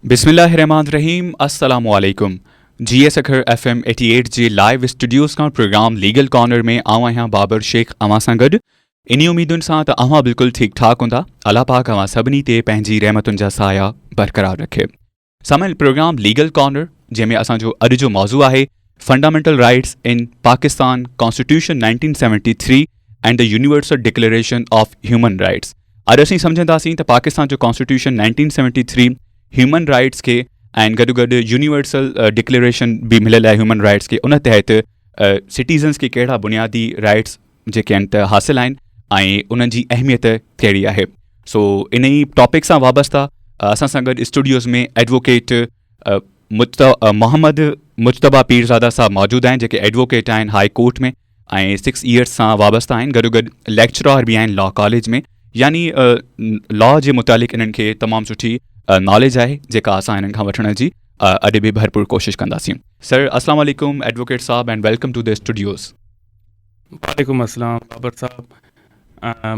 बिस्मिल्लाहिर्रहमानिर्रहीम अस्सलामु अलैकुम GS अखर FM 88 जे लाइव स्टूडियोज़ का प्रोग्राम लीगल कॉर्नर में आऊं आहियां बाबर शेख अवां सां गॾु इन्ही उम्मीदुनि सां त अवां बिल्कुलु ठीकु ठाक हूंदा। अल्लाह पाक अवां सभिनी ते पंहिंजी रहमतुनि जा साया बरक़रार रखे। सामिल प्रोग्राम लीगल कॉर्नर जंहिंमें असांजो अॼु जो मौज़ू आहे फंडामेंटल राइट्स इन Pakistan constitution 1973 and the universal declaration of human rights. अॼु असीं सम्झंदासीं त पाकिस्तान जो कॉन्स्टिट्यूशन 1973 ह्यूमन राइट्स के ऐं गॾु गॾु यूनिवर्सल डिक्लेरेशन भी मिलियल आहे ह्यूमन राइट्स के, उन तहत सिटीज़न्स खे कहिड़ा बुनियादी राइट्स जेके आहिनि त हासिलु आहिनि ऐं उन्हनि जी अहमियत कहिड़ी आहे। सो इन ई टॉपिक सां वाबस्ता असां सां गॾु स्टूडियोज़ में एडवोकेट मोहम्मद मुजतबा पीरज़ादा साहब मौजूदु आहिनि जेके एडवोकेट आहिनि हाई कोर्ट में ऐं 6 इयर्स सां वाबस्ता आहिनि। गॾो गॾु लेक्चरर बि आहिनि लॉ कॉलेज में, यानी लॉ जे मुतालिक़ इन्हनि खे तमामु सुठी नॉलेज आहे जेका असां हिननि खां वठण जी अॼु बि भरपूर कोशिशि कंदासीं। सर अस्सलाम वालेकुम एडवोकेट साहब and welcome to the studios. वालेकुम अस्सलाम बाबर साहब,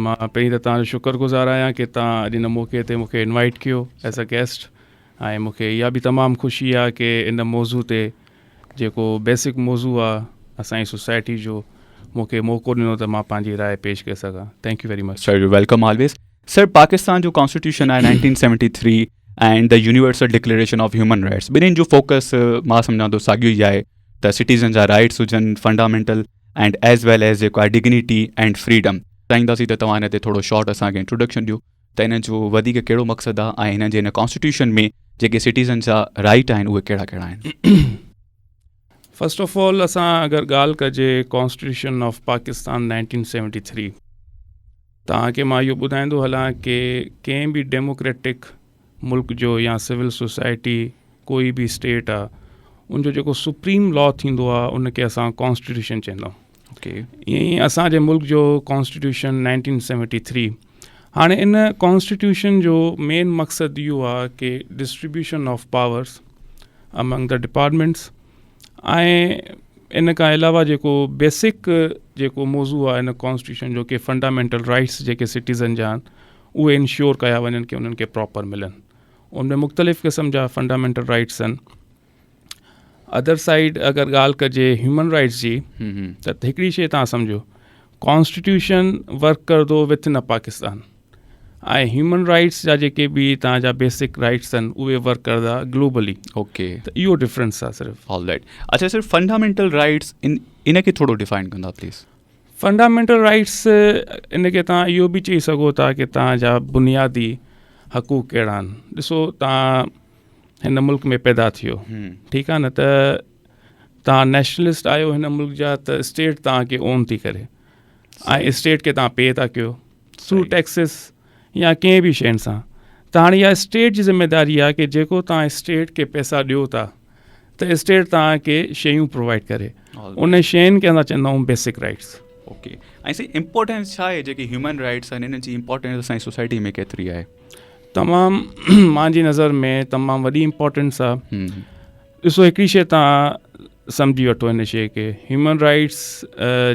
मां पहिरीं त तव्हांजो शुक्रगुज़ार आहियां कि तव्हां अॼु हिन मौक़े ते मूंखे इनवाइट कयो एज़ अ गेस्ट, ऐं मूंखे इहा बि तमामु ख़ुशी आहे कि इन मौज़ू ते जेको बेसिक मौज़ू आहे असांजी सोसाइटी जो मूंखे मौक़ो ॾिनो त मां पंहिंजी राय पेश करे सघां। Thank you very much sir, U welcome always. Sir, Pakistan जो कॉन्स्टिट्यूशन आहे 1973 and the universal declaration of human rights, ॿिन्हिनि जो फोकस मां सम्झां थो साॻियो ई आहे त सिटीज़न जा राइट्स हुजनि fundamental and as well as जेको आहे डिग्निटी एंड फ्रीडम। चाहींदासीं त तव्हां हिन ते थोरो शॉर्ट असांखे इंट्रोडक्शन ॾियो त हिन जो वधीक कहिड़ो मक़सदु आहे ऐं हिन जे हिन कॉन्स्टिट्यूशन में जेके सिटीज़न जा राइट आहिनि उहे कहिड़ा कहिड़ा आहिनि। फस्ट ऑफ ऑल असां अगरि ॻाल्हि कजे कॉन्स्टिट्यूशन ऑफ पाकिस्तान 1973, तव्हांखे मां इहो ॿुधाईंदो हलां कि कंहिं बि डेमोक्रेटिक मुल्क जो या सिविल सोसाइटी कोई बि स्टेट आहे उनजो जेको सुप्रीम लॉ थींदो आहे उनखे असां कॉन्स्टिट्यूशन चवंदा आहियूं। ओके, ईअं ई असांजे मुल्क जो कॉन्स्टिट्यूशन 1973, हाणे इन कॉन्स्टिट्यूशन जो मेन मक़सदु इहो आहे कि distribution of powers among the departments, ऐं इन खां अलावा जेको बेसिक जेको मौज़ू आहे इन कॉन्स्टिट्यूशन जो कि फंडामेंटल राइट्स जेके सिटीज़न जा आहिनि उहे इंश्योर कया वञनि कि उन्हनि खे प्रॉपर मिलनि। उनमें मुख़्तलिफ़ क़िस्म जा फंडामेंटल राइट्स आहिनि। अदर साइड अगरि ॻाल्हि कजे ह्यूमन राइट्स जी त हिकिड़ी शइ तव्हां सम्झो, कॉन्स्टिट्यूशन वर्क करंदो विथ इन पाकिस्तान ऐं ह्यूमन राइट्स जा जेके बि तव्हांजा बेसिक राइट्स आहिनि उहे वर्क करंदा ग्लोबली। ओके, त इहो डिफरेंस आहे सिर्फ़ु। All right. अच्छा सर, फंडामेंटल राइट्स इनखे थोरो डिफाइन कंदा प्लीज़। फंडामेंटल राइट्स इनखे तव्हां इहो बि चई सघो था कि तव्हांजा बुनियादी हक़ूक़ कहिड़ा आहिनि। ॾिसो, तव्हां हिन मुल्क में पैदा थियो, ठीकु आहे न, त तव्हां नेशनलिस्ट आहियो हिन मुल्क जा, त स्टेट तव्हांखे ओन थी करे ऐं स्टेट खे तव्हां पे था कयो थ्रू टैक्सिस या कंहिं बि शयुनि सां। त हाणे इहा स्टेट जी ज़िमेदारी आहे कि जेको तव्हां स्टेट खे पैसा ॾियो था त स्टेट तव्हांखे शयूं प्रोवाइड करे, उन शयुनि खे असां चवंदा आहियूं बेसिक राइट्स। ओके, ऐं सी इम्पोर्टेंस छा आहे जेके ह्यूमन राइट्स आहिनि हिन जी इम्पोर्टेंस असांजी सोसाइटी में केतिरी आहे? तमामु मुंहिंजी नज़र में तमामु वॾी इम्पोर्टेंस आहे। ॾिसो, हिकिड़ी शइ तव्हां सम्झी वठो हिन शइ खे, ह्यूमन राइट्स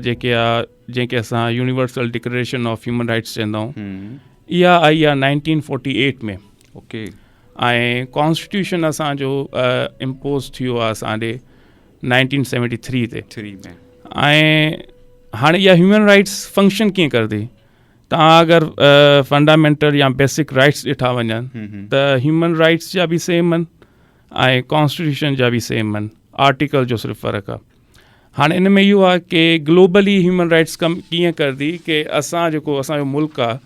जेके आहे जंहिंखे असां universal declaration of human rights चवंदा आहियूं, इहा आई आहे 1948 में। ओके, ऐं कॉन्स्टिट्यूशन असांजो इम्पोज़ थियो आहे असांजे 1973 ते। ऐं हाणे इहा ह्यूमन राइट्स फंक्शन कीअं करंदी? तव्हां अगरि फंडामेंटल या बेसिक राइट्स ॾिठा वञनि त ह्यूमन राइट्स जा बि सेम आहिनि ऐं कॉन्स्टिट्यूशन जा बि सेम आहिनि, आर्टिकल जो सिर्फ़ु फ़र्क़ु आहे। हाणे इन में इहो आहे कि ग्लोबली ह्यूमन राइट्स कम कीअं करंदी कि असां जेको असांजो मुल्क आहे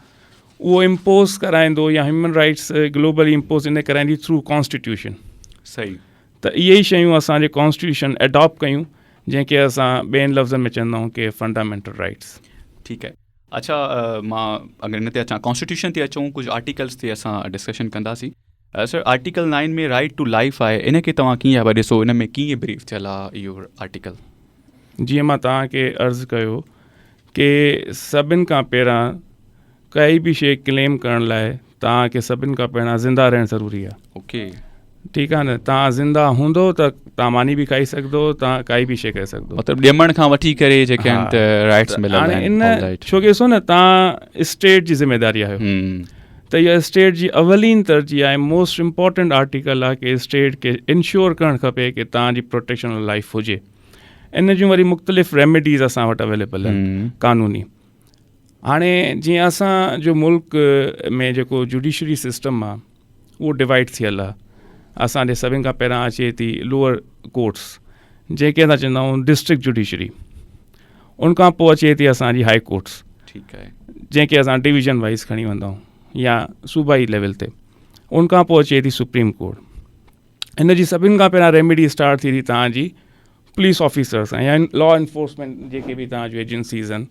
उहो इम्पोज़ कराईंदो या ह्यूमन राइट्स ग्लोबली इम्पोज़ इन कराईंदी थ्रू कॉन्स्टिट्यूशन। सही। त इहे ई शयूं असांजे कॉन्स्टिट्यूशन एडॉप्ट कयूं जंहिंखे असां ॿियनि लफ़्ज़नि में चवंदा आहियूं कि फंडामेंटल राइट्स। ठीकु आहे। अच्छा, मां अगरि हिन ते अचां, कॉन्स्टिट्यूशन ते अचूं, कुझु आर्टिकल्स ते असां डिस्कशन कंदासीं। सर, आर्टिकल 9 में राइट टू लाइफ आहे, इनखे तव्हां कीअं आहे ॾिसो, इन में कीअं ब्रीफ थियल आहे इहो आर्टिकल? जीअं मां तव्हांखे अर्ज़ु कयो कि सभिनि खां पहिरां काई बि शइ क्लेम करण लाइ तव्हांखे सभिनि खां पहिरां ज़िंदा रहणु ज़रूरी आहे। ओके, ठीकु आहे न, तव्हां ज़िंदा हूंदो त तव्हां मानी बि खाई सघंदो, तव्हां काई बि शइ करे सघंदो, मतिलबु ॼमण खां वठी करे जेके आहिनि राइट्स मिलंदा आहिनि। हाणे इन छो कि ॾिसो न, तव्हां स्टेट जी ज़िमेदारी आहियो, त इहा स्टेट जी अवलीन तरजीह आहे, मोस्ट इम्पॉर्टेंट आर्टिकल आहे कि स्टेट खे इंश्योर करणु खपे कि तव्हांजी प्रोटेक्शन ऑफ लाइफ हुजे। इन जूं वरी मुख़्तलिफ़ रेमेडीज़ असां वटि अवेलेबल आहिनि कानूनी। हाणे जीअं असांजो मुल्क में जेको जुडिशरी सिस्टम आहे उहो डिवाइड थियल आहे। असांजे सभिनि खां पहिरां अचे थी लोअर कोर्ट्स जंहिंखे असां चवंदा आहियूं डिस्ट्रिक्ट जुडिशरी, उनखां पोइ अचे थी असांजी हाई कोर्ट्स, ठीकु आहे, जंहिंखे असां डिवीज़न वाइज़ खणी वेंदा आहियूं या सूबाई लेवल ते। उनखां पोइ अचे थी सुप्रीम कोर्ट। इन जी सभिनि खां पहिरां रेमेडी स्टार्ट थी तव्हांजी पुलिस ऑफिसर्स सां या लॉ इन्फोर्समेंट जेके बि तव्हांजो एजेंसीज़ आहिनि।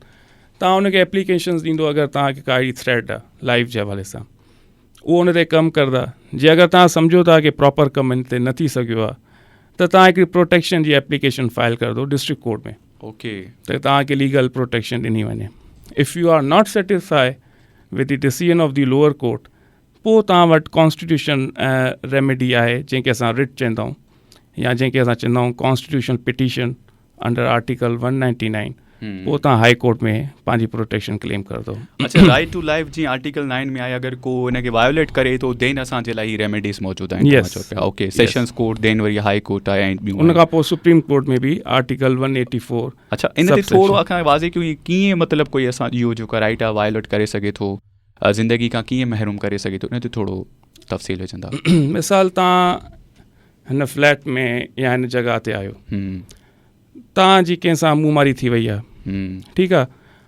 तव्हां उनखे एप्लीकेशन्स ॾींदो अगरि तव्हांखे काई थ्रेट आहे लाइफ जे हवाले सां, उहो उन ते कमु कंदा। जे अगरि तव्हां सम्झो था कि प्रॉपर कमु इन ते न थी सघियो आहे त तव्हां हिकिड़ी प्रोटेक्शन जी एप्लीकेशन फाइल कर दो डिस्ट्रिक्ट कोर्ट में, ओके, त तव्हांखे लीगल प्रोटेक्शन ॾिनी वञे। If you are not satisfy with the decision of the lower court, पोइ तव्हां वटि कॉन्स्टिट्यूशन रेमेडी आहे जंहिंखे असां रिट चवंदा आहियूं या जंहिंखे असां चवंदा आहियूं कॉन्स्टिट्यूशन पिटीशन अंडर आर्टिकल 199। पोइ तव्हां हाई कोर्ट में पंहिंजी प्रोटेक्शन क्लेम कर दो। अच्छा, राइट टू लाइफ जीअं आर्टिकल 9 में आहे, अगरि को हिनखे वायोलेट करे तो देन असांजे लाइ रेमेडीज़ मौजूदु आहिनि। ओके, सेशंस कोर्ट, देन वरी हाई कोर्ट आहे ऐं ॿियूं। उनखां पोइ सुप्रीम कोर्ट में बि आर्टिकल 184। अच्छा, इन ते थोरो असांखे वाज़े कयूं कीअं मतिलबु कोई असां इहो जेको राइट आहे वायोलेट करे सघे थो, ज़िंदगी खां कीअं महरूम करे सघे थो, इन ते थोरो तफ़सील विझंदा। मिसाल तव्हां हिन फ्लैट में या हिन जॻह ते आहियो, तव्हांजी कंहिंसां मुंहं मारी थी वई आहे, ठीकु आहे।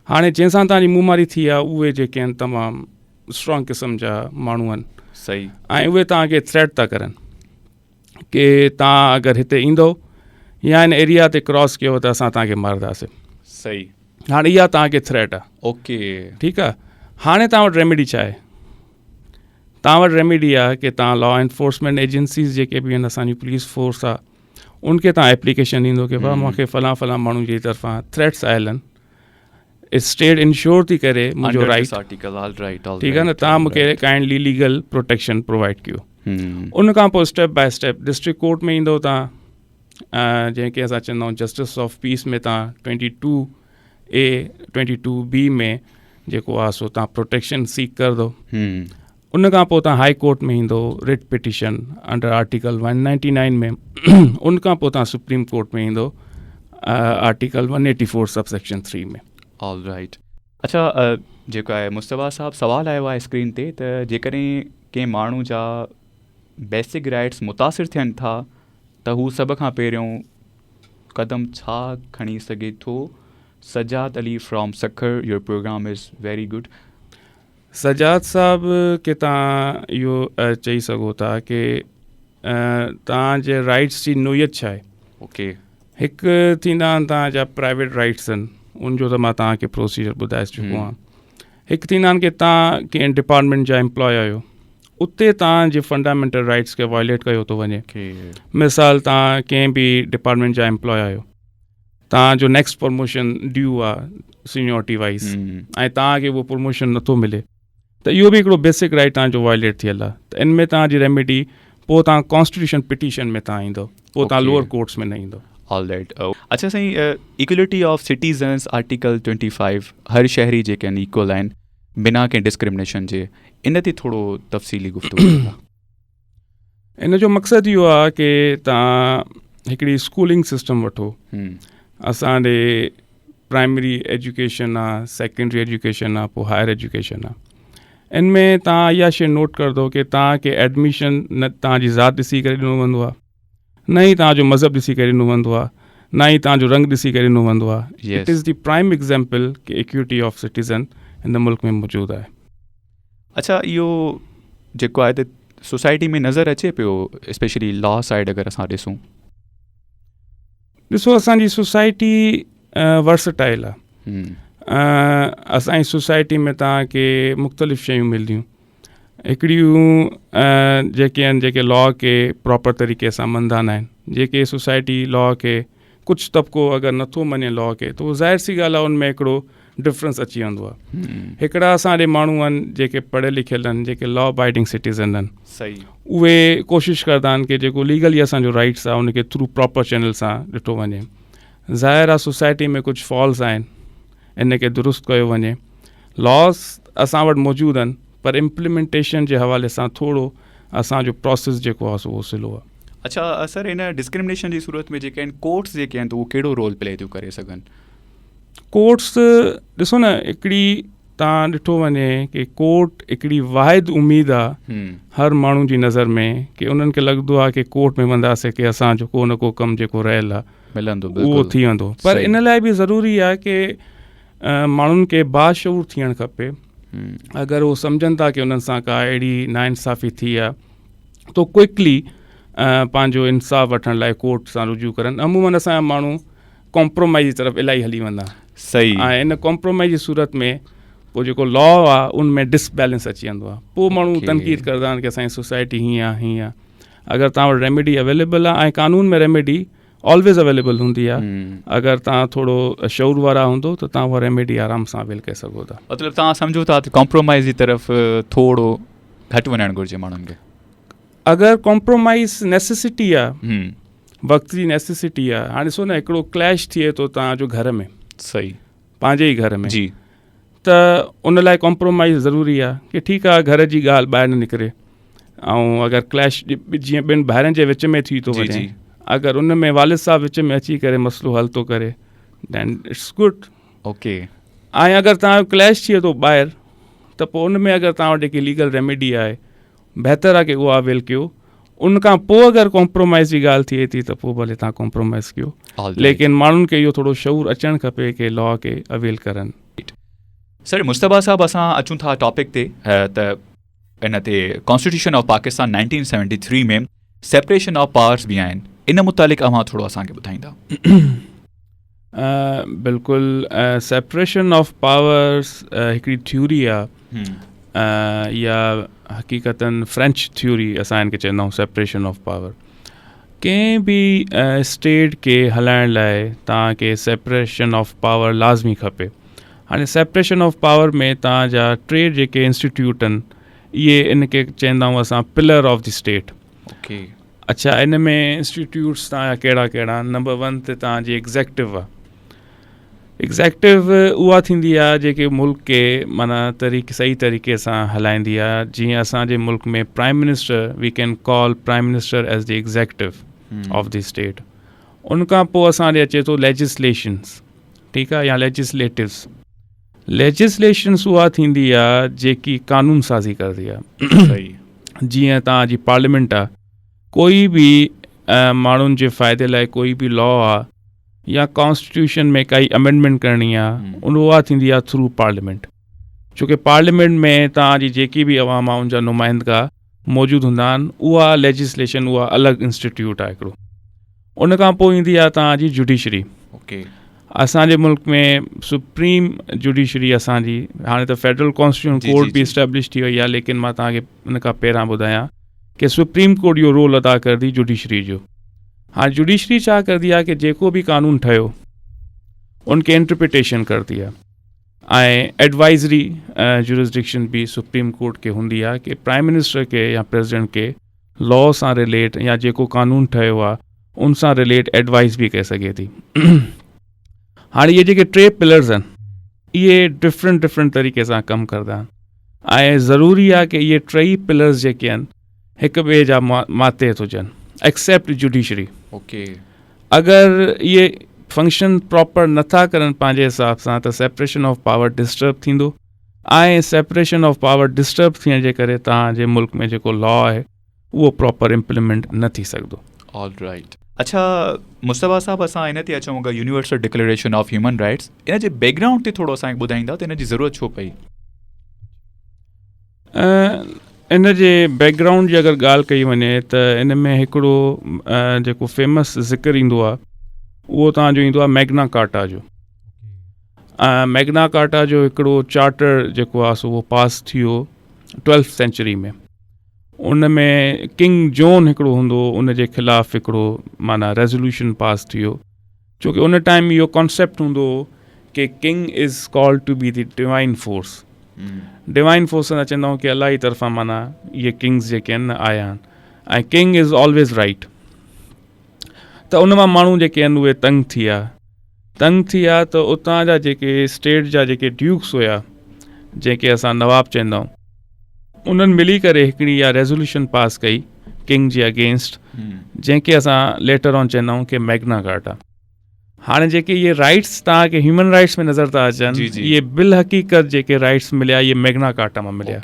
हाणे जंहिंसां तव्हांजी मुंहं मारी थी आहे उहे जेके आहिनि तमामु स्ट्रॉन्ग क़िस्म जा माण्हू आहिनि, सही, ऐं उहे तव्हांखे थ्रेट था करनि कि तव्हां अगरि हिते ईंदो या हिन एरिया ते क्रॉस कयो त असां तव्हांखे मारंदासीं। सही, हाणे इहा तव्हांखे थ्रेट आहे, ओके, ठीकु आहे। हाणे तव्हां वटि रेमेडी छा आहे? तव्हां वटि रेमेडी आहे कि तव्हां लॉ इन्फोर्समेंट एजेंसीज़ जेके बि आहिनि, असांजी पुलिस फोर्स आहे, उनखे तव्हां एप्लीकेशन ॾींदो कि भाउ मूंखे फलां फलां माण्हू जी तरफ़ां थ्रेट्स आयल आहिनि, स्टेट इंश्योर थी करे मुंहिंजो राइट, ठीकु आहे न, तव्हां मूंखे काइंडली लीगल प्रोटेक्शन प्रोवाइड कयो। उनखां पोइ step by step district court में ईंदो तव्हां, जंहिंखे असां चवंदा आहियूं जस्टिस ऑफ पीस में तव्हां 22A 22B में जेको आहे सो तव्हां प्रोटेक्शन सीक करंदो। उनखां पोइ तव्हां हाई कोर्ट में ईंदो रिट पिटीशन अंडर आर्टिकल 199 में। उनखां पोइ तव्हां सुप्रीम कोर्ट में ईंदो आर्टिकल 184 सबसेक्शन 3 में। All right. अच्छा, जेको आहे मुस्तफ़ा साहब सवालु आयो आहे स्क्रीन ते त जेकॾहिं कंहिं माण्हू जा बेसिक राइट्स मुतासिर थियनि था त हू सभ खां पहिरियों क़दम छा खणी सघे थो? Sajjad Ali from Sukkur, your programme is very good. Sajjad साहब के तव्हां इहो चई सघो था कि तव्हांजे राइट्स जी नोयत छा आहे। ओके, हिकु थींदा आहिनि तव्हांजा प्राइवेट राइट्स आहिनि, उनजो त मां तव्हांखे प्रोसीजर ॿुधाए चुको आहियां। हिकु थींदा आहिनि कि तव्हां कंहिं डिपार्टमेंट जा एम्प्लॉय आहियो, उते तव्हांजे फंडामेंटल राइट्स खे वायलेट कयो थो वञे। मिसाल तव्हां कंहिं बि डिपार्टमेंट जा एम्प्लॉय आहियो, तव्हांजो नेक्स्ट प्रमोशन ड्यू आहे सीनियोरिटी वाइज़, ऐं तव्हांखे उहो प्रमोशन नथो मिले, त इहो बि हिकिड़ो बेसिक राइट तव्हांजो वायलेट थियल आहे। त इन में तव्हांजी रेमेडी पोइ तव्हां कॉन्स्टिट्यूशन पिटीशन में तव्हां ईंदो, पोइ तव्हां लोअर कोर्ट्स में न ईंदो। All right. अच्छा साईं, इक्वलिटी ऑफ सिटीज़न्स आर्टिकल 25, हर शहरी जेके आहिनि इक्वल आहिनि बिना कंहिं डिस्क्रिमिनेशन जे, इन ते थोरो तफ़सीली गुफ़्तगू। इन जो मक़सदु इहो आहे कि तव्हां हिकिड़ी स्कूलिंग सिस्टम वठो। असांजे प्राइमरी एजुकेशन आहे, सेकेंडरी एजुकेशन आहे, पोइ हायर एजुकेशन आहे। इन में तव्हां इहा शइ नोट करंदो कि तव्हांखे एडमिशन न तव्हांजी ज़ात ॾिसी करे ॾिनो वेंदो आहे, न ई तव्हांजो मज़हब ॾिसी करे ॾिनो वेंदो आहे, न ई तव्हांजो रंग ॾिसी करे ॾिनो वेंदो आहे। It is the prime example कि इक्विटी ऑफ सिटीज़न हिन मुल्क में मौजूदु आहे। अच्छा, इहो जेको आहे त सोसाइटी में नज़र अचे पियो, स्पेशली लॉ साइड अगरि असां ॾिसूं? ॾिसो, असांजी सोसाइटी वर्सटाइल आहे। असांजी सोसाइटी में तव्हांखे मुख़्तलिफ़ शयूं मिलंदियूं। हिकिड़ियूं जेके आहिनि जेके लॉ खे प्रॉपर तरीक़े सां मञंदा न आहिनि, जेके सोसाइटी लॉ खे कुझु तबिको अगरि नथो मञे लॉ खे, त उहो ज़ाहिर सी ॻाल्हि आहे उनमें हिकिड़ो डिफरेंस अची वेंदो आहे। हिकिड़ा असांजे माण्हू आहिनि जेके पढ़ियल लिखियल आहिनि, जेके लॉ अबाइडिंग सिटीज़न आहिनि, सही, उहे कोशिशि कंदा आहिनि कि जेको लीगली असांजो राइट्स आहे उनखे थ्रू प्रॉपर चैनल सां ॾिठो वञे। ज़ाहिर आहे सोसाइटी में कुझु फॉल्स आहिनि, इन खे दुरुस्त कयो वञे। लॉस असां वटि मौजूदु आहिनि, पर इम्प्लीमेंटेशन जे हवाले सां थोरो असांजो प्रोसेस जेको आहे उहो स्लो आहे। अच्छा सर, इन डिस्क्रिमिनेशन जी सूरत में जेके आहिनि कोर्ट्स जेके आहिनि त उहो कहिड़ो रोल प्ले थियूं करे सघनि? कोर्ट्स ॾिसो न, हिकिड़ी तव्हां ॾिठो वञे कि कोर्ट हिकिड़ी वाहिद उमेदु आहे हर माण्हू जी नज़र में कि उन्हनि खे लॻंदो आहे कि कोर्ट में वेंदासीं कि असांजो को न को कमु जेको रहियल आहे मिलंदो, उहो थी वेंदो। पर इन लाइ बि ज़रूरी आहे कि माण्हुनि खे बाशऊर थियणु खपे। अगरि उहो सम्झनि था कि उन्हनि सां का अहिड़ी नाइंसाफ़ी थी आहे तो क्विकली पंहिंजो इंसाफ़ वठण लाइ कोर्ट सां रुजू करनि। अमूमन असांजा माण्हू कॉम्प्रोमाइज़ जी तरफ़ इलाही हली वेंदा। सही। ऐं इन कॉम्प्रोमाइज़ जी सूरत में पोइ जेको लॉ आहे उन में डिसबैलेंस अची वेंदो आहे। पोइ माण्हू तनक़ीद कंदा आहिनि कि असांजी सोसाइटी हीअं आहे हीअं आहे। अगरि तव्हां वटि रेमेडी अवेलेबल आहे, ऐं कानून में रेमेडी ऑलवेज़ अवेलेबल हूंदी आहे, अगरि तव्हां थोरो शऊर वारा हूंदो त तव्हां उहा रेमेडी आराम सां अवेल करे सघो था। मतिलबु तव्हां सम्झो था त कॉम्प्रोमाइज़ जी तरफ़ थोरो घटि वञणु घुरिजे माण्हुनि खे? अगरि कॉम्प्रोमाइज़ नेसेसिटी आहे, वक़्त जी नेसेसिटी आहे। हाणे ॾिसो न, हिकिड़ो क्लैश थिए थो तव्हांजो घर में, सही, पंहिंजे ई घर में जी, त उन लाइ कॉम्प्रोमाइज़ ज़रूरी आहे कि ठीकु आहे घर जी ॻाल्हि ॿाहिरि न निकिरे। ऐं अगरि क्लैश जीअं ॿिनि भाइरनि जे विच में थी थो वञे, अगरि उन में वालिद साहब विच में अची करे मसइलो हल थो करे, दैन इट्स गुड। ओके। ऐं अगरि तव्हांजो क्लैश थिए थो ॿाहिरि, त पोइ उन में अगरि तव्हां वटि जेकी लीगल रेमेडी आहे, बहितर आहे कि उहा अवेल कयो। उन खां पोइ अगरि कॉम्प्रोमाइज़ जी ॻाल्हि थिए थी त पोइ भले तव्हां कॉम्प्रोमाइज़ कयो, लेकिन माण्हुनि खे इहो थोरो शऊर अचणु खपे कि लॉ खे अवेल करनि। सर मुस्तफ़ा साहब, असां अचूं था टॉपिक ते त इन ते कॉन्स्टिट्यूशन ऑफ पाकिस्तान 1973 में सेपरेशन ऑफ पावर्स बि आहिनि, इन मुतालिक़ अव्हां थोरो असांखे ॿुधाईंदा? बिल्कुलु। सेपरेशन ऑफ पावर्स हिकिड़ी थ्योरी आहे, या हक़ीक़तन फ्रेंच थ्योरी असां हिनखे चवंदा आहियूं, सेपरेशन ऑफ पावर। कंहिं बि स्टेट खे हलाइण लाइ तव्हांखे सेपरेशन ऑफ पावर लाज़मी खपे। हाणे सेपरेशन ऑफ पावर में तव्हांजा टे जेके इंस्टीट्यूट आहिनि, इहे इनखे चवंदा आहियूं असां pillar of the state. Okay. अच्छा, इन में इंस्टीट्यूट्स तव्हांजा कहिड़ा कहिड़ा? नंबर 1 ते तव्हांजी एग्ज़ेक्टिव आहे। एग्ज़ेक्टिव उहा थींदी आहे जेके मुल्क खे माना सही तरीक़े सां हलाईंदी आहे। जीअं असांजे मुल्क में prime minister, we can call prime minister as the executive of the state. उन खां पोइ असांजे अचे थो लेजिस्लेशन्स, ठीकु आहे, या लेजिस्लेटिव्स। लेजिस्लेशन्स उहा थींदी आहे जेकी कानून साज़ी करदी आहे। जीअं तव्हांजी पार्लियामेंट आहे, कोई बि माण्हुनि जे फ़ाइदे लाइ कोई बि लॉ आहे या कॉन्स्टिट्यूशन में काई अमेंडमेंट करणी आहे, उहा थींदी आहे थ्रू पार्लियामेंट। छोकी पार्लियामेंट में तव्हांजी जेकी बि अवाम आहे उनजा नुमाइंदा मौजूदु हूंदा आहिनि। उहा लेजिस्लेशन, उहा अलॻि इंस्टीट्यूट आहे हिकिड़ो। उन खां पोइ ईंदी आहे तव्हांजी जुडिशरी। ओके। असांजे मुल्क में सुप्रीम जुडिशरी असांजी, हाणे त फेडरल कॉन्स्टिट्यूशन कोर्ट बि इस्टेब्लिश थी वई आहे, लेकिन मां तव्हांखे उन खां पहिरां ॿुधायां कि सुप्रीम कोर्ट इहो रोल अदा करदी जुडिशरी जो। हाणे जुडिशरी छा करदी आहे कि जेको बि कानून ठहियो उनखे इंटरप्रिटेशन करदी आहे, ऐं एडवाइज़री जुरिसडिक्शन बि सुप्रीम कोर्ट खे हूंदी आहे कि प्राइम मिनिस्टर खे या प्रेसिडेंट खे लॉ सां रिलेट या जेको कानून ठहियो आहे उन सां रिलेट एडवाइस बि करे सघे थी। हाणे इहे जेके टे पिलर्स आहिनि, इहे डिफरेंट तरीक़े सां कमु कंदा आहिनि, ऐं ज़रूरी आहे कि इहे टई पिलर्स जेके आहिनि हिक ॿिए जा मातहत हुजनि, एक्सेप्ट जुडिशरी। ओके। अगरि इहे फंक्शन प्रॉपर नथा करनि पंहिंजे हिसाब सां त सेपरेशन ऑफ पावर डिस्टर्ब थींदो, ऐं सेपरेशन ऑफ पावर डिस्टर्ब थियण जे करे तव्हांजे मुल्क में जेको लॉ आहे उहो प्रॉपर इम्प्लीमेंट न थी सघंदो। All right. अच्छा मुस्तफ़ा साहब, असां इन ते अचूं अगरि universal declaration of human rights, इन जे बैकग्राउंड ते थोरो असांखे ॿुधाईंदा त इन जी ज़रूरत छो पई? इन जे बैकग्राउंड जी अगरि ॻाल्हि कई वञे त इन में हिकिड़ो जेको फेमस ज़िक्र ईंदो आहे उहो तव्हांजो ईंदो आहे मैग्ना कार्टा जो। मैग्ना कार्टा जो हिकिड़ो चार्टर जेको आहे सो उहो पास थियो 12th सेंचुरी में। उन में किंग जॉन हिकिड़ो हूंदो, उन जे ख़िलाफ़ु हिकिड़ो माना रेज़ोल्यूशन पास थियो, छोकी उन टाइम इहो कॉन्सेप्ट हूंदो कि king is called to be the divine force. Divine force न चवंदा आहियूं कि अलाह जी तरफ़ां माना इहे किंग्स जेके आहिनि आया आहिनि, ऐं किंग इज़ ऑलवेज़ राइट। त उन मां माण्हू जेके आहिनि उहे तंग थी विया त उतां जा जेके स्टेट जा जेके ड्यूक्स हुया, जंहिंखे असां नवाब चवंदा आहियूं, उन्हनि मिली करे हिकिड़ी इहा रेज़ोल्यूशन पास कई किंग जे अगेंस्ट, जंहिंखे असां लेटर ऑन चवंदा आहियूं कि मैग्ना कार्टा। हाणे जेके इहे राइट्स तव्हांखे ह्यूमन राइट्स में नज़र था अचनि, इहे बिल हक़ीक़त जेके राइट्स मिलिया इहे मैग्ना कार्टा मां मिलिया।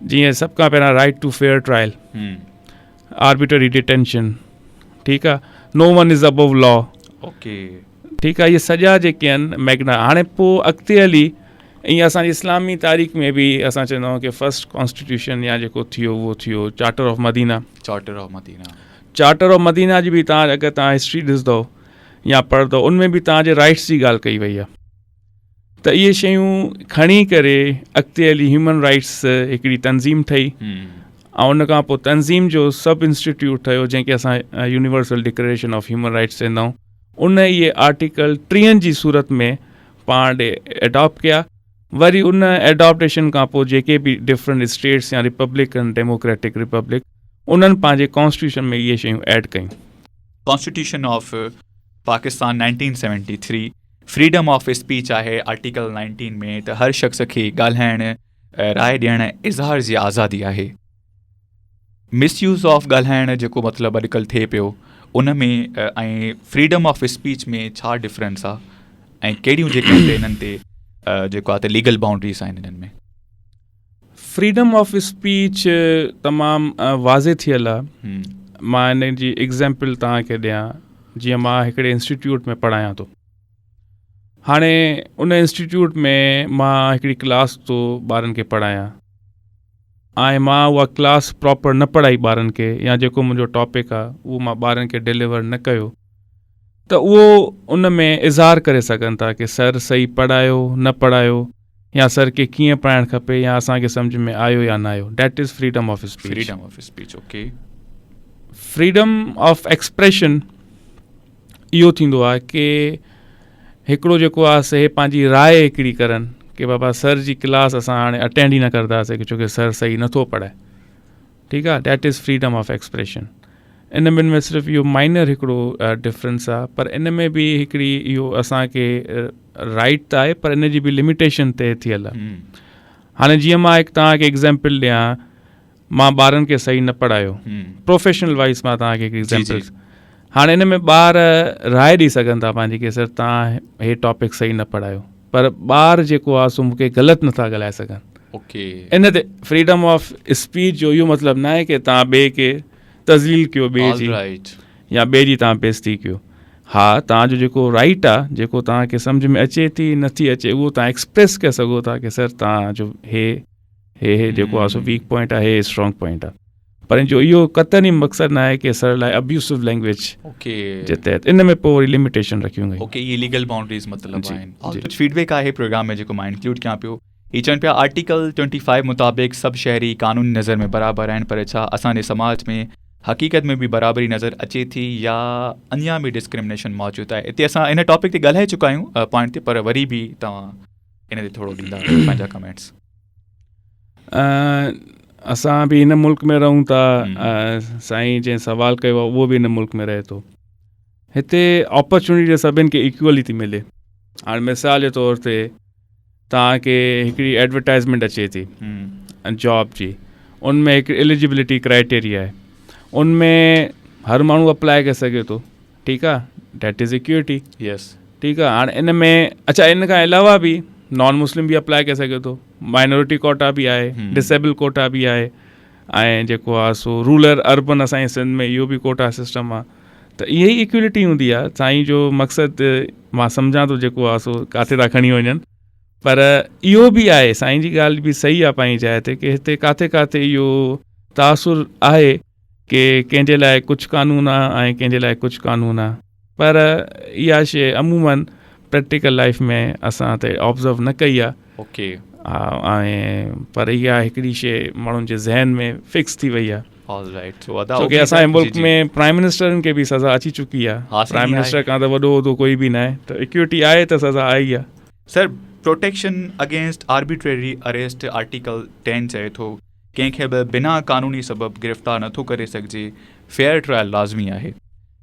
जीअं सभ खां पहिरियां right to fair trial, arbitrary detention, ठीकु आहे, no one is above law, ठीकु आहे, इहे सॼा जेके आहिनि मैग्ना। हाणे पोइ अॻिते हली ईअं असांजी इस्लामी तारीख़ में बि असां चवंदा आहियूं कि फर्स्ट कॉन्स्टिट्यूशन या जेको थियो उहो थियो charter of Madina. Charter of Madina जी बि तव्हां अगरि तव्हां हिस्ट्री ॾिसंदव या पढ़ंदव, उनमें बि तव्हांजे राइट्स जी ॻाल्हि कई वई आहे। त इहे शयूं खणी करे अॻिते हली ह्यूमन राइट्स हिकिड़ी तंज़ीम ठही, ऐं उन खां पोइ तंज़ीम जो सब इंस्टीट्यूट ठहियो जंहिंखे असां universal declaration of human rights चवंदा आहियूं। उन इहे आर्टिकल 30 जी सूरत में पाण ॾे एडॉप्ट कया। वरी उन एडॉप्टेशन खां पोइ जेके बि डिफरेंट स्टेट्स या रिपब्लिकन डेमोक्रेटिक रिपब्लिक, उन्हनि पंहिंजे कॉन्स्टिट्यूशन में इहे शयूं ऐड कयूं। Constitution of Pakistan 1973 freedom of speech आहे आर्टिकल 19 में, त हर शख़्स खे ॻाल्हाइण, राय ॾियण, इज़हार जी आज़ादी आहे। मिसयूज़ ऑफ ॻाल्हाइण जेको मतिलबु अॼुकल्ह थिए पियो, उन में ऐं फ्रीडम ऑफ स्पीच में छा डिफरेंस आहे, ऐं कहिड़ियूं जेके हिननि ते जेको आहे त लीगल बाउंड्रीज़ आहिनि हिननि में? फ्रीडम ऑफ स्पीच तमामु वाज़े थियल आहे। मां हिन जी एग्ज़ाम्पल तव्हांखे ॾियां। जीअं मां हिकिड़े इंस्टीट्यूट में पढ़ायां थो, हाणे उन इंस्टीट्यूट में मां हिकिड़ी क्लास थो ॿारनि खे पढ़ायां, ऐं मां उहा क्लास प्रॉपर न पढ़ाई ॿारनि खे, या जेको मुंहिंजो टॉपिक आहे उहो मां ॿारनि खे डिलीवर न कयो, त उहो उन में इज़हार करे सघनि था कि सर सही पढ़ायो न पढ़ायो, या सर खे कीअं पढ़ाइणु खपे, या असांखे सम्झ में आयो या न आयो। That is freedom of speech. Okay. Freedom of expression इहो थींदो आहे कि हिकिड़ो जेको आहे से पंहिंजी राय हिकिड़ी करनि कि बाबा सर जी क्लास असां हाणे अटेंड ई न करंदासीं छोकी सर सही नथो पढ़ाए, ठीकु आहे। That is freedom of expression. इन ॿिनि में सिर्फ़ु इहो माइनर हिकिड़ो डिफरेंस आहे, पर इन में बि हिकिड़ी इहो असांखे राइट त आहे, पर इन जी बि लिमिटेशन तय थियल आहे। हाणे जीअं मां हिकु तव्हांखे एग्ज़ाम्पल ॾियां, मां ॿारनि खे सही न पढ़ायो, प्रोफेशनल वाइज़ मां तव्हांखे हिकु एग्ज़ाम्पल। हाणे इन में ॿार राय ॾेई सघनि था पंहिंजी कि सर तव्हां हे टॉपिक सही न पढ़ायो, पर ॿार जेको आहे सो मूंखे ग़लति नथा ॻाल्हाए सघनि। इन ते फ्रीडम ऑफ स्पीच जो इहो मतिलबु न आहे कि तव्हां ॿिए खे तज़लील कयो, ॿिए जी या ॿिए जी तव्हां बेइज़्ती कयो। हा, तव्हांजो जेको राइट आहे, जेको तव्हांखे सम्झ में अचे थी नथी अचे, उहो तव्हां एक्सप्रेस करे सघो था कि सर तव्हांजो हे जेको आहे सो वीक पॉइंट आहे, हे स्ट्रॉन्ग पॉइंट आहे। पर जो इहो कतई मक़सदु न आहे कि सर लाइ अब्यूसिव लैंग्वेज जे तहत, इन में पोइ वरी लिमिटेशन रखियूं गयूं। ओके, ये लीगल बाउंड्रीज़ मतिलबु आहिनि। फीडबैक आहे प्रोग्राम में जेको मां इंक्लूड कयां पियो, हीअ चवनि पिया आर्टिकल 25 मुताबिक़ सभु शहरी क़ानूनी नज़र में बराबरि आहिनि, पर छा असांजे समाज में हक़ीक़त में बि बराबरी नज़र अचे थी या अञा बि डिस्क्रिमिनेशन मौजूदु आहे? हिते असां इन टॉपिक ते ॻाल्हाए चुका आहियूं पॉइंट ते, पर वरी बि तव्हां इन ते थोरो ॾींदा पंहिंजा कमेंट्स। असां बि हिन मुल्क में रहूं था, साईं जंहिं सवाल कयो आहे उहो बि हिन मुल्क में रहे थो। हिते ऑपॉर्चुनिटी सभिनि खे इक्वली थी मिले। हाणे मिसाल जे तौर ते तव्हांखे हिकिड़ी एडवर्टाइज़मेंट अचे थी जॉब जी, उनमें हिकिड़ी एलिजिबिलिटी क्राइटेरिया आहे, उनमें हर माण्हू अप्लाई करे सघे थो, ठीकु आहे। That is equity. यस, ठीकु आहे। हाणे इन में अच्छा, इन खां अलावा बि नॉन मुस्लिम बि अप्लाई करे सघे थो, माइनॉरिटी कोटा बि आहे, डिसेबल कोटा बि आहे, ऐं जेको आहे सो रूरल अर्बन असांजे सिंध में इहो बि कोटा सिस्टम आहे। त इहा ई इक्विलिटी हूंदी आहे। साईं जो मक़सदु मां सम्झां थो जेको आहे सो किथे था खणी वञनि, पर इहो बि आहे, साईं जी ॻाल्हि बि सही आहे पंहिंजी जाइ ते, कि हिते किथे किथे इहो तासुर आहे कि कंहिंजे लाइ कुझु कानून आहे ऐं कंहिंजे लाइ कुझु कानून आहे, पर इहा शइ अमूमन प्रैक्टिकल लाइफ में असां त ऑब्ज़र्व न कई आहे। ओके। ऐं पर इहा हिकिड़ी शइ माण्हुनि जे ज़हन में फिक्स थी वई आहे। छोकी असांजे मुल्क में प्राइम मिनिस्टरनि खे बि सज़ा अची चुकी आहे। प्राइम मिनिस्टर खां त वॾो उहिदो कोई बि न आहे, त इक्विटी आहे त सज़ा आई आहे। Sir, protection against arbitrary arrest article 10 चए थो कंहिंखे बि बिना क़ानूनी सबबु गिरफ़्तार नथो करे सघिजे, फेयर ट्रायल लाज़मी आहे।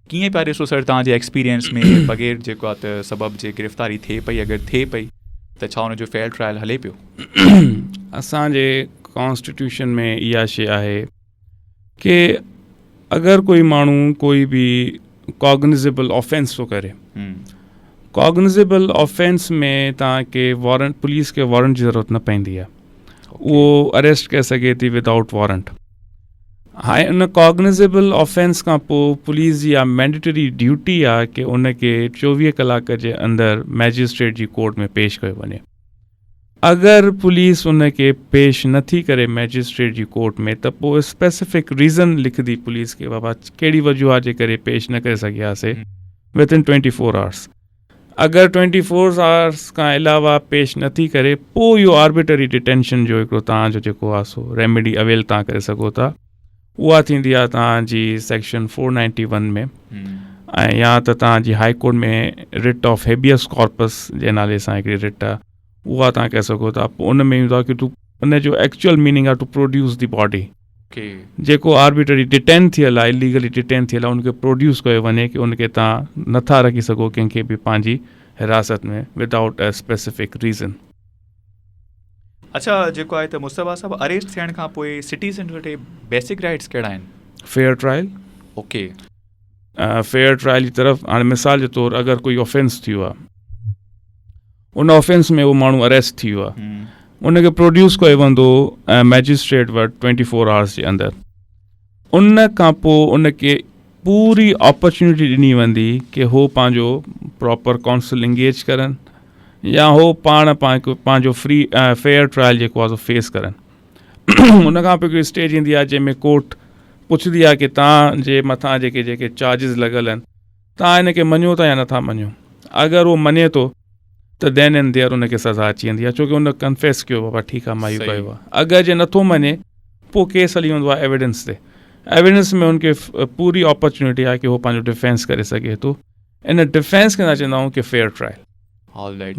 कीअं पिया ॾिसो सर तव्हांजे एक्सपीरियंस में, बग़ैर जेको आहे त सबबु जे गिरफ़्तारी थिए पई, अगरि थिए पई त छा हुनजो फेयर ट्रायल हले पियो? असांजे कॉन्स्टिट्यूशन में इहा शइ आहे कि अगरि कोई माण्हू कोई बि कॉग्निजेबल ऑफेंस थो करे, कॉग्निजेबल ऑफेंस में तव्हांखे वारंट, पुलिस खे वारंट जी ज़रूरत न पवंदी आहे, उहो अरेस्ट करे सघे थी विदाउट वारंट। हाणे उन कॉग्निजेबल ऑफेंस खां पोइ पुलिस जी इहा मैंडेटरी ड्यूटी आहे कि उनखे 24 कलाक जे अंदरि मैजिस्ट्रेट जी कोर्ट में पेश कयो वञे। अगरि पुलिस उनखे पेश नथी करे मैजिस्ट्रेट जी कोर्ट में, त पोइ स्पेसिफिक रीज़न लिखंदी पुलिस खे, बाबा कहिड़ी वजूहत जे करे पेश न करे सघियासीं विदिन 24 आवर्स। अगरि 24 आवर्स खां अलावा पेश नथी करे, पोइ इहो आर्बिटरी डिटेंशन जो हिकिड़ो तव्हांजो जेको आहे सो रेमेडी अवेल तव्हां करे सघो था। उहा थींदी आहे तव्हांजी सेक्शन 491 में, ऐं या त तव्हांजी हाई कोर्ट में रिट ऑफ हेबियस कॉर्पस जे नाले सां हिकिड़ी रिट आहे, उहा तव्हां करे सघो था। पोइ उन में ईंदो आहे कि टू, उन जो एक्चुअल मीनिंग आहे टू प्रोड्यूस द बॉडी, जेको आर्बिटरी डिटेन थियल आहे, इलीगली डिटेन थियल आहे, उनखे प्रोड्यूस कयो वञे कि उनखे तव्हां नथा रखी सघो कंहिंखे बि पंहिंजी हिरासत में विदाउट अ स्पेसिफिक रीज़न। अच्छा, जेको आहे त मुस्तफ़ा साहब, अरेस्ट थियण खां पोइ सिटीज़न वटि बेसिक राइट्स कहिड़ा आहिनि? Fair trial. Okay, fair trial जी तरफ़, हाणे मिसाल जे तौरु अगरि कोई ऑफेंस थियो आहे, उन ऑफेंस में उहो माण्हू अरेस्ट थी वियो आहे, उनखे प्रोड्यूस कयो वेंदो मैजिस्ट्रेट वटि 24 आवर्स जे अंदरि। उन खां पोइ उनखे पूरी अपॉर्चुनिटी ॾिनी वेंदी कि हो पंहिंजो प्रॉपर काउंसिल इंगेज करनि, या हो पाण पंहिंजो फ्री फेयर ट्रायल जेको आहे सो फेस करनि। उन खां पोइ हिकिड़ी स्टेज ईंदी आहे जंहिंमें कोर्ट पुछंदी आहे कि तव्हांजे मथां जेके चार्जिस लॻल आहिनि, तव्हां हिनखे मञो था या नथा मञो। अगरि उहो मञे थो त देन एंड देयर उनखे सज़ा अची वेंदी आहे, छोकी उन कन्फेस कयो, बाबा ठीकु आहे मां इहो कयो आहे। अगरि जे नथो मञे, पोइ केस हली वेंदो आहे एविडेंस ते। एविडेंस में उनखे पूरी अपॉर्चुनिटी आहे कि उहो पंहिंजो डिफेंस करे सघे थो। इन डिफेंस खे न चवंदा आहियूं कि फेयर ट्रायल,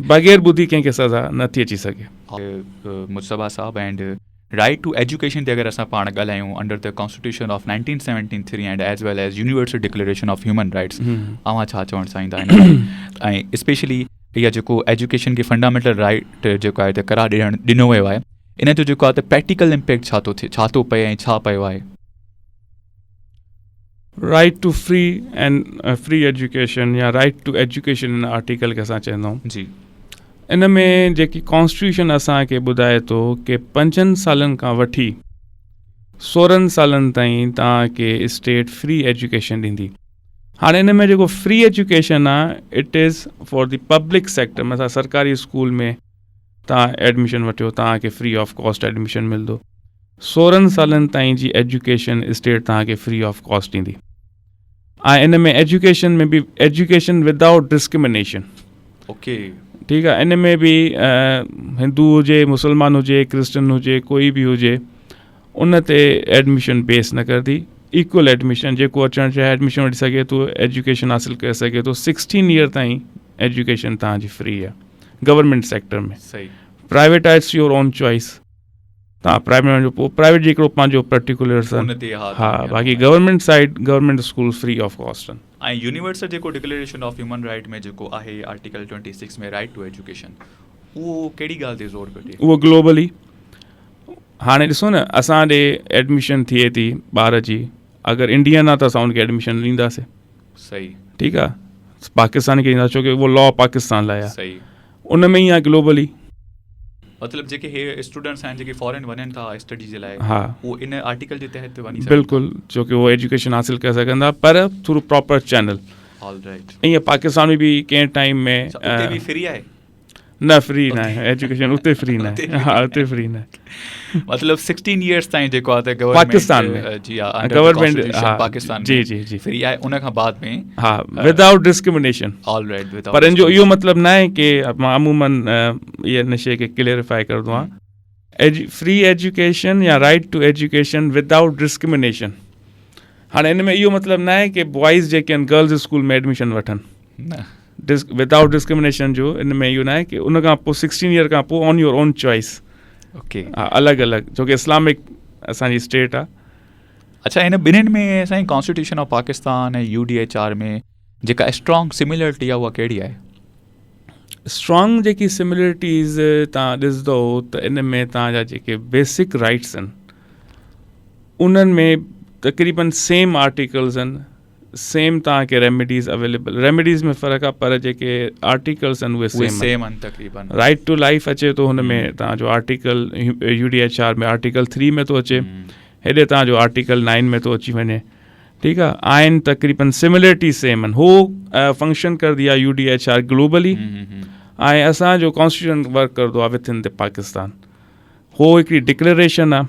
बग़ैर ॿुधी कंहिंखे सज़ा नथी अची सघे। मुस्तफ़ा साहब, एंड राइट टू एजुकेशन ते अगरि असां पाण ॻाल्हायूं under the constitution of 1973 and as well as universal declaration of human rights, अव्हां छा चवणु चाहींदा आहिनि? ऐं स्पेशली इहा जेको एजुकेशन खे फंडामेंटल राइट जेको आहे त करार ॾिनो वियो आहे, इन जो जेको आहे त प्रैक्टिकल इम्पैक्ट छा थो थिए, छा थो पए ऐं छा पियो आहे? Right to free and free education या right to education in article खे असां चवंदा आहियूं जी। इन में जेकी कॉन्स्टिट्यूशन असांखे ॿुधाए थो कि 5 सालनि खां वठी 16 सालनि ताईं तव्हांखे स्टेट फ्री एजुकेशन ॾींदी। हाणे इन में जेको फ्री एजुकेशन आहे, it is for the public sector. मतिलबु सरकारी स्कूल में तव्हां एडमिशन वठियो, तव्हांखे फ्री ऑफ कॉस्ट एडमिशन मिलंदो। 16 सालनि ताईं जी एजुकेशन स्टेट तव्हांखे फ्री ऑफ कॉस्ट ॾींदी। ऐं इन में एजुकेशन में बि एजुकेशन विदाउट डिस्क्रिमिनेशन। ओके, ठीकु आहे। इन में बि हिंदू हुजे, मुस्लमान हुजे, क्रिश्चन हुजे, कोई बि हुजे, उन ते एडमिशन बेस न करंदी। इक्वल एडमिशन, जेको अचणु चाहे एडमिशन वठी सघे थो, एजुकेशन हासिलु करे सघे थो। 16 ईयर ताईं एजुकेशन तव्हांजी फ्री आहे गवर्नमेंट सेक्टर में। सही। प्राइवेट आहे इट्स योर ओन चॉइस, तव्हां प्राइवेट वञो, पोइ प्राइवेट जी हिकिड़ो पंहिंजो पर्टिकुलर हा, बाक़ी government side government school free of cost आहिनि। ऐं यूनिवर्सल जेको डिक्लेरेशन ऑफ ह्यूमन राइट में जेको आहे आर्टिकल 26 में राइट टू एजुकेशन, उहो कहिड़ी ॻाल्हि ते ज़ोर पियो ॾिए? उहो ग्लोबली। हाणे ॾिसो न, असां ॾे एडमिशन थिए थी ॿार जी, अगरि इंडियन आहे त असां उनखे एडमिशन ॾींदासीं। सही। ठीकु आहे। पाकिस्तान खे ॾींदासीं, छोकी उहो लॉ पाकिस्तान लाइ आहे। सही। उन में ई आहे ग्लोबली। मतिलबु जेके हे स्टूडेंट्स आहिनि जेके फॉरेन वञनि था स्टडी जे लाइ, हा, उहो इन आर्टिकल जे तहत वञी बिल्कुलु, छोकी उहो एजुकेशन हासिलु करे सघंदा, पर थ्रू प्रॉपर चैनल। ऑलराइट। ईअं पाकिस्तान में बि कंहिं टाइम में फ्री आहे? न, फ्री न आहे एजुकेशन, उते फ्री न आहे। हा, उते फ्री न आहे। मतिलबु 16 इयर्स ताईं जेको आहे त पाकिस्तान में जी हा, गवर्नमेंट पाकिस्तान जी जी जी फ्री आहे। उन खां बाद में हा, विदाउट डिस्क्रिमिनेशन। ऑलराइट। पर इन जो इहो मतिलबु न आहे कि मां अमूमन इहे इन शइ खे क्लियरिफाई करंदो आहियां। फ्री एजुकेशन या right to education without discrimination. हाणे इन में इहो मतिलबु न आहे कि बॉइज़ जेके आहिनि गर्ल्स स्कूल में एडमिशन वठनि। विदाउट डिस्क्रिमिनेशन जो इन में इहो न आहे कि उन खां पोइ 16 ईयर खां पोइ on your on choice. Okay. हा, अलॻि अलॻि, छोकी इस्लामिक असांजी स्टेट आहे। अच्छा, हिन ॿिन्हिनि में असांजी कॉन्स्टिट्यूशन ऑफ पाकिस्तान ऐं UDHR में जेका स्ट्रॉन्ग सिमिलरिटी आहे उहा कहिड़ी आहे? स्ट्रॉन्ग जेकी सिमिलरिटीज़ तव्हां ॾिसंदो त इन में तव्हांजा जेके बेसिक राइट्स आहिनि उन्हनि में तक़रीबन सेम आर्टिकल्स आहिनि, सेम तव्हांखे रेमेडीज़ अवेलेबल, रेमेडीज़ में फ़र्क़ु आहे पर जेके आर्टिकल्स आहिनि उहे सेम आहिनि तक़रीबन। राइट टू लाइफ अचे थो हुन में तव्हांजो आर्टिकल UDHR में आर्टिकल 3 में थो अचे, हेॾे तव्हांजो आर्टिकल 9 में थो अची वञे। ठीकु आहे, आहिनि तक़रीबन सिमिलरिटी सेम आहिनि। हो फंक्शन करदी आहे UDHR ग्लोबली ऐं असांजो कॉन्स्टिट्यूशन वर्क करदो आहे विद इन द पाकिस्तान। हो हिकिड़ी डिक्लेरेशन आहे,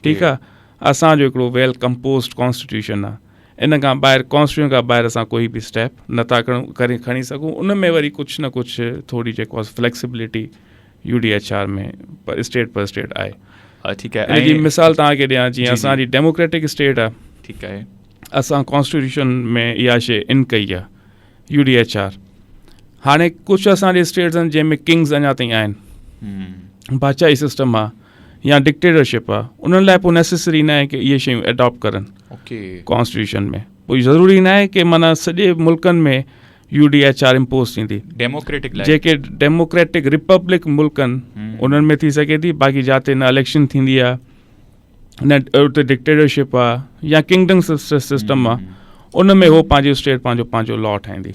ठीकु आहे, असांजो हिकिड़ो वेल कंपोज्ड कॉन्स्टिट्यूशन आहे। इन खां ॿाहिरि कॉन्स्टिट्यूशन खां ॿाहिरि असां कोई बि स्टेप नथा खणी सघूं। उन में वरी कुझु न कुझु थोरी जेको आहे फ्लैक्सिबिलिटी UDHR में पर स्टेट आहे। ठीकु आहे, इन जी मिसाल तव्हांखे ॾियां, जीअं असांजी डेमोक्रेटिक स्टेट आहे, ठीकु आहे, असां कॉन्स्टिट्यूशन में इहा शइ इन कई आहे UDHR। हाणे कुझु असांजे स्टेट्स आहिनि जंहिंमें किंग्स अञा ताईं आहिनि, बादशाही सिस्टम आहे या डिक्टेटरशिप आहे, उन्हनि लाइ पोइ नेसेसरी न आहे कि इहे शयूं एडॉप्ट करनि कॉन्स्टिट्यूशन में। पोइ ज़रूरी न आहे कि माना सॼे मुल्कनि में UDHR इम्पोज थींदी। डेमोक्रेटिक जेके डेमोक्रेटिक रिपब्लिक मुल्क आहिनि उन्हनि में थी सघे थी, बाक़ी जिते न इलेक्शन थींदी आहे न उते डिक्टेटरशिप आहे या किंगडम सिस्टम आहे, उन में हो पंहिंजो स्टेट पंहिंजो लॉ ठाहींदी।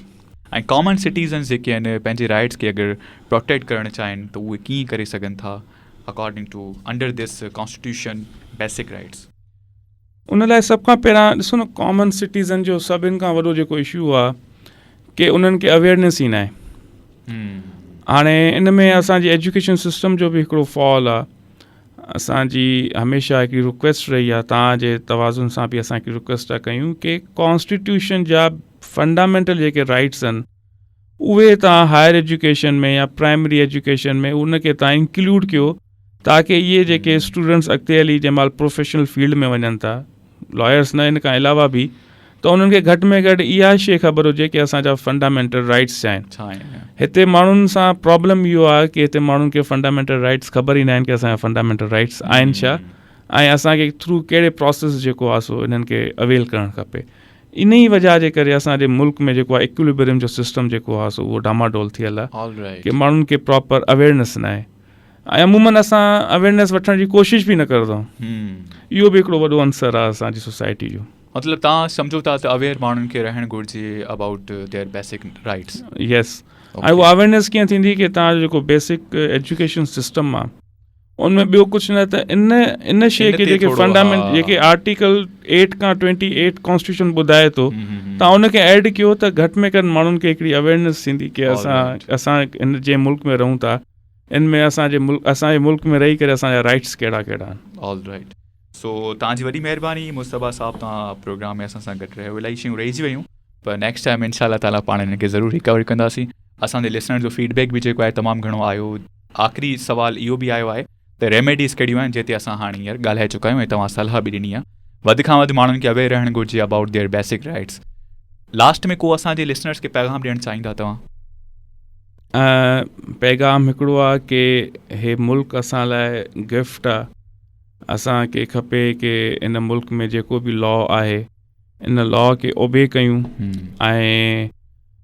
ऐं कॉमन सिटीज़न्स जेके आहिनि पंहिंजे राइट्स खे अगरि प्रोटेक्ट करणु चाहिनि त उहे कीअं करे सघनि था according to under this constitution basic rights? उन लाइ सभ खां पहिरां ॾिसो न, कॉमन सिटीज़न जो सभिनि खां वॾो जेको इशू आहे कि उन्हनि खे अवेयरनेस ई न आहे। हाणे इन में असांजी एजुकेशन सिस्टम जो बि हिकिड़ो फॉल आहे। असांजी हमेशह हिकिड़ी रिक्वेस्ट रही आहे, तव्हांजे तवाज़ुन सां बि असां हिकिड़ी रिक्वेस्ट था कयूं कि कॉन्स्टिट्यूशन जा फंडामेंटल जेके राइट्स आहिनि उहे तव्हां हायर एजुकेशन में या प्राइमरी एजुकेशन में उनखे तव्हां इंक्लूड कयो, ताकि इहे जेके स्टूडेंट्स अॻिते हली जंहिं महिल प्रोफेशनल फील्ड में वञनि था, लॉयर्स न, इन खां अलावा बि, त उन्हनि खे घटि में घटि इहा शइ ख़बर हुजे कि असांजा फंडामेंटल राइट्स छा आहिनि। हिते माण्हुनि सां प्रॉब्लम इहो आहे कि हिते माण्हुनि खे फंडामेंटल राइट्स ख़बर ई न आहिनि कि असांजा फंडामेंटल राइट्स आहिनि छा, ऐं असांखे थ्रू कहिड़े प्रोसेस जेको आहे सो इन्हनि खे अवेल करणु खपे। इन ई वजह जे करे असांजे मुल्क में जेको आहे इक्विलिब्रियम जो सिस्टम जेको आहे सो उहो डामाडोल थियल आहे कि माण्हुनि खे प्रॉपर अवेयरनेस न आहे, ऐं अमूमन असां अवेयरनेस वठण जी कोशिशि बि न कंदा आहियूं। इहो बि हिकिड़ो वॾो अंसर आहे असांजी सोसाइटी जो। मतिलबु तव्हां सम्झो था त अवेयर माण्हुनि खे रहणु घुरिजे अबाउट देयर बेसिक राइट्स? यस। ऐं उहा अवेयरनेस कीअं थींदी कि तव्हांजो जेको बेसिक एजुकेशन सिस्टम आहे उनमें ॿियो कुझु न, त इन शइ खे जेके फंडामेंट जेके आर्टिकल 8 खां 28 कॉन्स्टिट्यूशन ॿुधाए थो, तव्हां उनखे ऐड कयो त घटि में घटि माण्हुनि खे हिकिड़ी अवेयरनेस थींदी कि असां इन जे मुल्क में रहूं था, इन में असांजे मुल्क में रही करे असांजा राइट्स कहिड़ा कहिड़ा आहिनि। All right. सो तव्हांजी वॾी महिरबानी मुस्तफ़ा साहब, तव्हां प्रोग्राम में असां सां गॾु रहियो। इलाही शयूं रहिजी वियूं, पर नेक्स्ट टाइम इंशाअल्लाह ताला पाण हिन खे ज़रूरु रिकवर कंदासीं। असांजे लिसनर जो फीडबैक बि जेको आहे तमामु घणो आयो। आख़िरी सुवाल इहो बि आयो आहे त रेमेडीज़ कहिड़ियूं आहिनि जिते असां हाणे हींअर ॻाल्हाए चुका आहियूं ऐं तव्हां सलाह बि ॾिनी आहे। वधि खां वधि माण्हुनि खे अवेयर रहणु घुरिजे about their basic rights. Last में को असांजे लिसनर्स खे पैगाम ॾियणु चाहींदा तव्हां? पैगाम हिकिड़ो आहे कि हे मुल्क असां लाइ गिफ्ट आहे। असांखे खपे कि इन मुल्क में जेको बि लॉ आहे इन लॉ खे ओबे कयूं, ऐं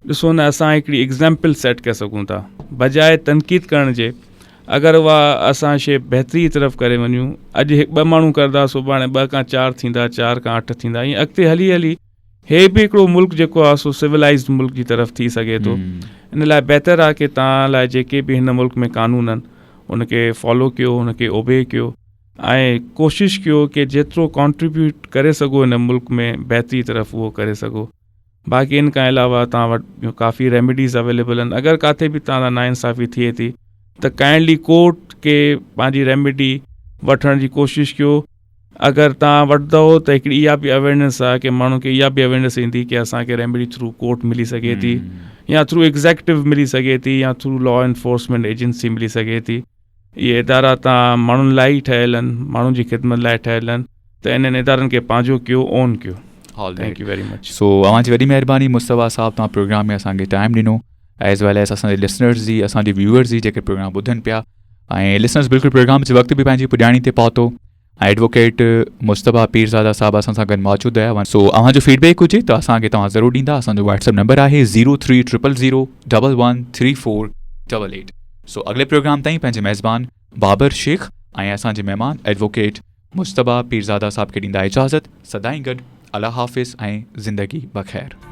ॾिसो न, असां हिकिड़ी एग्ज़ाम्पल सेट करे सघूं था बजाए तनक़ीद करण जे। अगरि उहा असां शइ बहितरी तरफ़ करे वञूं, अॼु 2 माण्हू करदा, सुभाणे 2 खां 4 थींदा, 4 खां 8 थींदा, ईअं अॻिते हली हली हे बि हिकिड़ो मुल्क जेको आहे सो सिविलाइज़्ड मुल्क जी तरफ़ थी सघे थो। इन लाइ बहितर आहे कि तव्हां लाइ जेके बि हिन मुल्क में कानून आहिनि उनखे फॉलो कयो, उनखे ओबे कयो, ऐं कोशिशि कयो कि जेतिरो कॉन्ट्रीब्यूट करे सघो हिन मुल्क में बहितरी तरफ़ उहो करे सघो। बाक़ी इन खां अलावा तव्हां वटि काफ़ी रेमेडीज़ अवेलेबल आहिनि। अगरि किथे बि तव्हां नाइंसाफ़ी थिए थी त काइंडली कोर्ट खे पंहिंजी रेमेडी वठण जी कोशिशि कयो। अगरि तव्हां वठंदव त हिकिड़ी इहा बि अवेयरनेस आहे कि माण्हू खे इहा बि अवेयरनेस ईंदी कि असांखे रेमेडी थ्रू कोर्ट मिली सघे थी, या थ्रू एग्ज़ेक्टिव मिली सघे थी, या थ्रू लॉ एनफोर्समेंट एजेंसी मिली सघे थी। इहे इदारा तव्हां माण्हुनि लाइ ई ठहियल आहिनि, माण्हुनि जी ख़िदमत लाइ ठहियल आहिनि, त इन्हनि इदारनि खे पंहिंजो कयो, ओन कयो। Thank you very much. So अव्हांजी वॾी महिरबानी मुस्तफ़ा साहब, तव्हां प्रोग्राम में असांखे टाइम ॾिनो, एज़ वेल एज़ असांजे लिसनर्स जी, असांजे व्यूअर्स जी जेके प्रोग्राम ॿुधनि पिया, ऐं लिसनर्स बिल्कुलु प्रोग्राम जे वक़्तु बि पंहिंजी पुॼाणी ते पहुतो। ऐं एडवोकेट मुस्तफ़ा पीरज़ादा साहब असां सां गॾु मौजूदु आया। सो अव्हांजो फीडबैक हुजे त असांखे तव्हां ज़रूरु ॾींदा। असांजो WhatsApp नंबर आहे 0300011341 8888। सो अगले प्रोग्राम ताईं पंहिंजे मेज़बान बाबर शेख ऐं असांजे महिमान एडवोकेट मुश्तबा पीरज़ादा साहब खे ॾींदा इजाज़त। सदाईं गॾु, अल्लाह हाफ़िज़ ऐं ज़िंदगी बख़ैर।